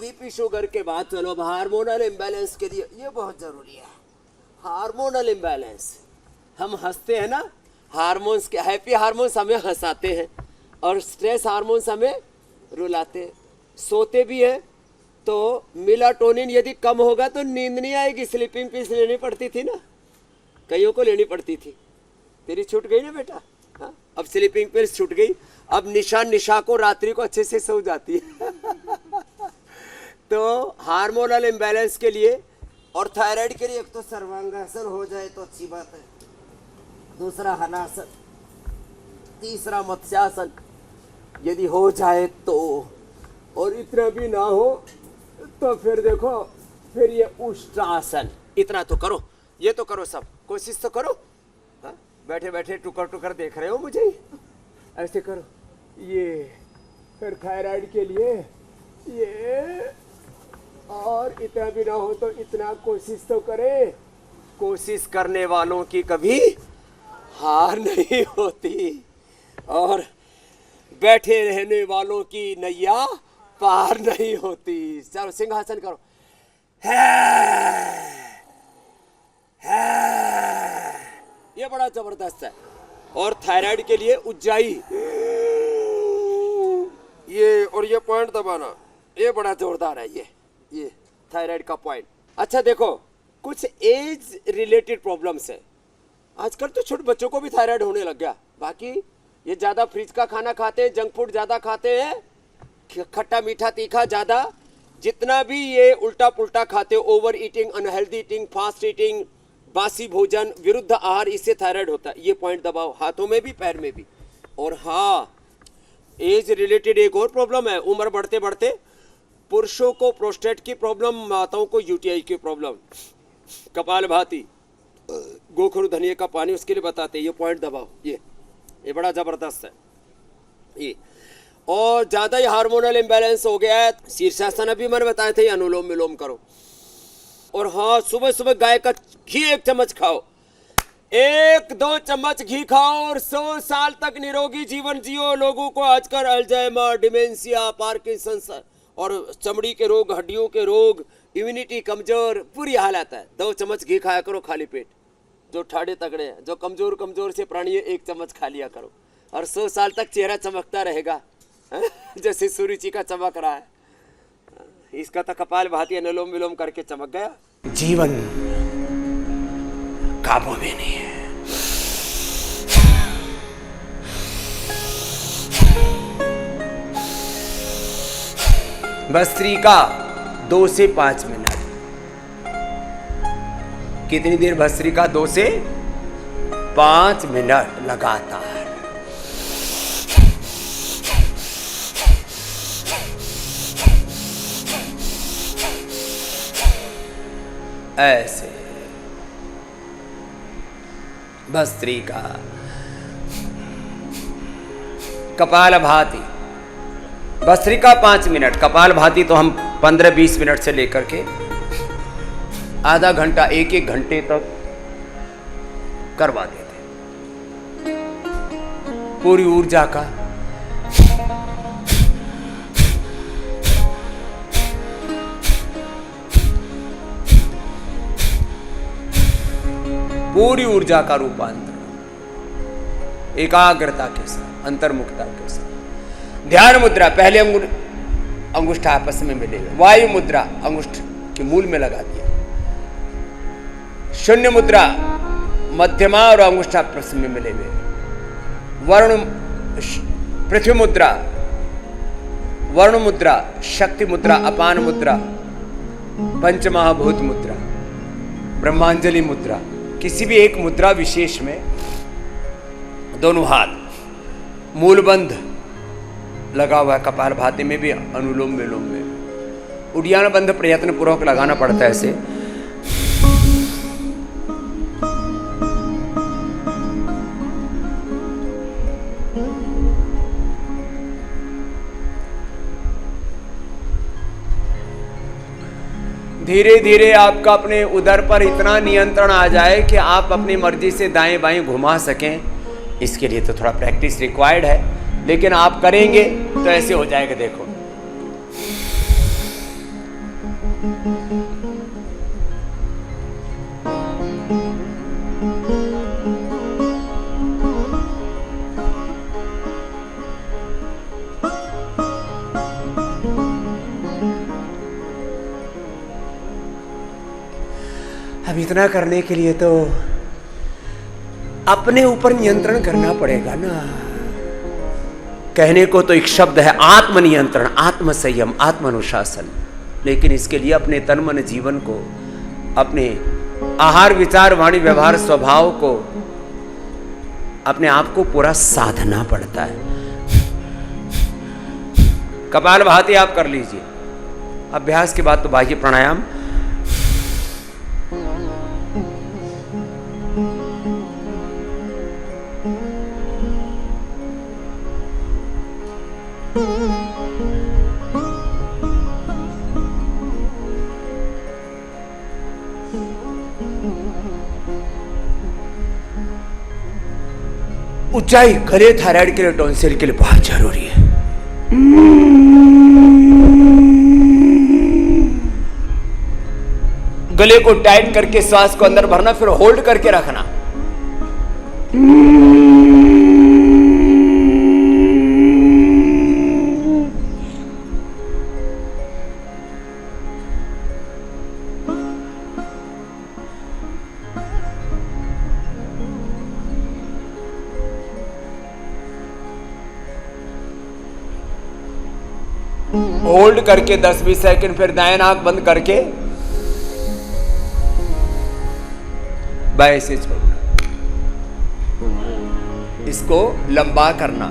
BP sugar के बाद चलो हार्मोनल इम्बैलेंस के लिए ये बहुत जरूरी है। हार्मोनल इम्बैलेंस, हम हंसते हैं ना, हार्मोन्स के हैप्पी हार्मोन्स हमें हंसाते हैं और स्ट्रेस हार्मोन्स हमें रुलाते हैं। सोते भी हैं तो मेलाटोनिन यदि कम होगा तो नींद नहीं आएगी, स्लीपिंग पिल्स लेनी पड़ती थी ना, कईयों को लेनी पड़ती थी। तेरी छूट गई ना बेटा, हाँ अब स्लीपिंग पिल्स छूट गई, अब निशा को रात्रि को अच्छे से सो जाती है। तो हार्मोनल इम्बैलेंस के लिए और थायराइड के लिए एक तो सर्वांगासन हो जाए तो अच्छी बात है, दूसरा हलासन, तीसरा मत्स्यासन यदि हो जाए तो, और इतना भी ना हो तो फिर देखो फिर ये उष्ट्रासन। इतना तो करो, ये तो करो, सब कोशिश तो करो। हाँ बैठे बैठे टुकर टुकर देख रहे हो मुझे, ऐसे करो ये, फिर थायराइड के लिए ये, और इतना भी ना हो तो इतना कोशिश तो करे। कोशिश करने वालों की कभी हार नहीं होती और बैठे रहने वालों की नैया पार नहीं होती। चलो सिंहासन करो, ये बड़ा जबरदस्त है। और थायराइड के लिए उज्जाई, ये और ये पॉइंट दबाना, ये बड़ा जोरदार है। ये थायराइड का पॉइंट। अच्छा देखो, कुछ एज रिलेटेड प्रॉब्लम्स है। आजकल तो छोटे बच्चों को भी थायराइड होने लग गया। बाकी ये ज्यादा फ्रिज का खाना खाते हैं, जंक फूड ज्यादा खाते हैं, खट्टा मीठा तीखा ज्यादा, जितना भी ये उल्टा पुल्टा खाते हो, over eating, unhealthy eating, fast eating, बासी भोजन, विरुद्ध आहार, इससे थायराइड होता है। ये पॉइंट दबाओ, हाथों में भी पैर में भी। और हाँ, एज रिलेटेड एक और प्रॉब्लम है। उम्र बढ़ते बढ़ते पुरुषों को प्रोस्टेट की प्रॉब्लम, माताओं को यूटीआई की प्रॉब्लम, कपालभाति, गोखरू धनिया का पानी, उसके लिए बताते हैं। ये पॉइंट दबाओ, ये बड़ा जबरदस्त है ये। और ज्यादा ही हार्मोनल इम्बैलेंस हो गया है, शीर्षासन अभी मैंने बताए थे, अनुलोम विलोम करो। और हाँ, सुबह सुबह गाय का घी 1 चम्मच खाओ, 1-2 चम्मच घी खाओ और 100 साल तक निरोगी जीवन जियो। लोगों को आजकल अल्जाइमर, डिमेंशिया, पार्किंसंस और चमड़ी के रोग, हड्डियों के रोग, इम्यूनिटी कमजोर, पूरी हालत है। 2 चम्मच घी खाया करो खाली पेट। जो ठाड़े तगड़े हैं, जो कमजोर से प्राणी है, 1 चम्मच खा लिया करो और 100 साल तक चेहरा चमकता रहेगा जैसे सूर्य का चमक रहा है। इसका तो कपाल भाती अनुलोम विलोम करके चमक गया। जीवन काबू में नहीं है। भस्त्रिका 2 से 5 मिनट। कितनी देर भस्त्रिका? 2 से 5 मिनट लगातार। ऐसे भस्त्रिका। कपालभाति, भस्त्रिका 5 मिनट, कपालभाति तो हम 15-20 मिनट से लेकर के आधा घंटा, 1-1 घंटे तक करवा देते। पूरी ऊर्जा का रूपांतरण एकाग्रता के साथ, अंतर्मुखता के साथ। ध्यान मुद्रा, पहले अंगुष्ठ आपस में मिलेगा। वायु मुद्रा, अंगुष्ठ के मूल में लगा दिया। शून्य मुद्रा, मध्यमा और अंगुष्ठ आपस में मिले हुए। वर्ण, पृथ्वी मुद्रा, वर्ण मुद्रा, शक्ति मुद्रा, अपान मुद्रा, पंचमहाभूत मुद्रा, ब्रह्मांजलि मुद्रा। किसी भी एक मुद्रा विशेष में दोनों हाथ मूलबंध लगा हुआ है। कपालभाति में भी, अनुलोम विलोम में। उड्डयन बंध प्रयत्न पूर्वक लगाना पड़ता है ऐसे। धीरे धीरे आपका अपने उदर पर इतना नियंत्रण आ जाए कि आप अपनी मर्जी से दाएं बाएं घुमा सकें। इसके लिए तो थोड़ा प्रैक्टिस रिक्वायर्ड है, लेकिन आप करेंगे तो ऐसे हो जाएगा। देखो अब इतना करने के लिए तो अपने ऊपर नियंत्रण करना पड़ेगा ना। कहने को तो एक शब्द है आत्मनियंत्रण, आत्म संयम, आत्म अनुशासन, लेकिन इसके लिए अपने तन मन जीवन को, अपने आहार विचार वाणी व्यवहार स्वभाव को, अपने आप को पूरा साधना पड़ता है। कपालभाति आप कर लीजिए, अभ्यास के बाद तो बाह्य प्राणायाम। ऊंचाई गले थायराइड के लिए, टॉन्सिल के लिए बहुत जरूरी है। गले को टाइट करके श्वास को अंदर भरना, फिर होल्ड करके रखना। होल्ड करके 10-20 सेकंड, फिर दाएं आंख बंद करके बाएं से छोड़ना। इसको लंबा करना।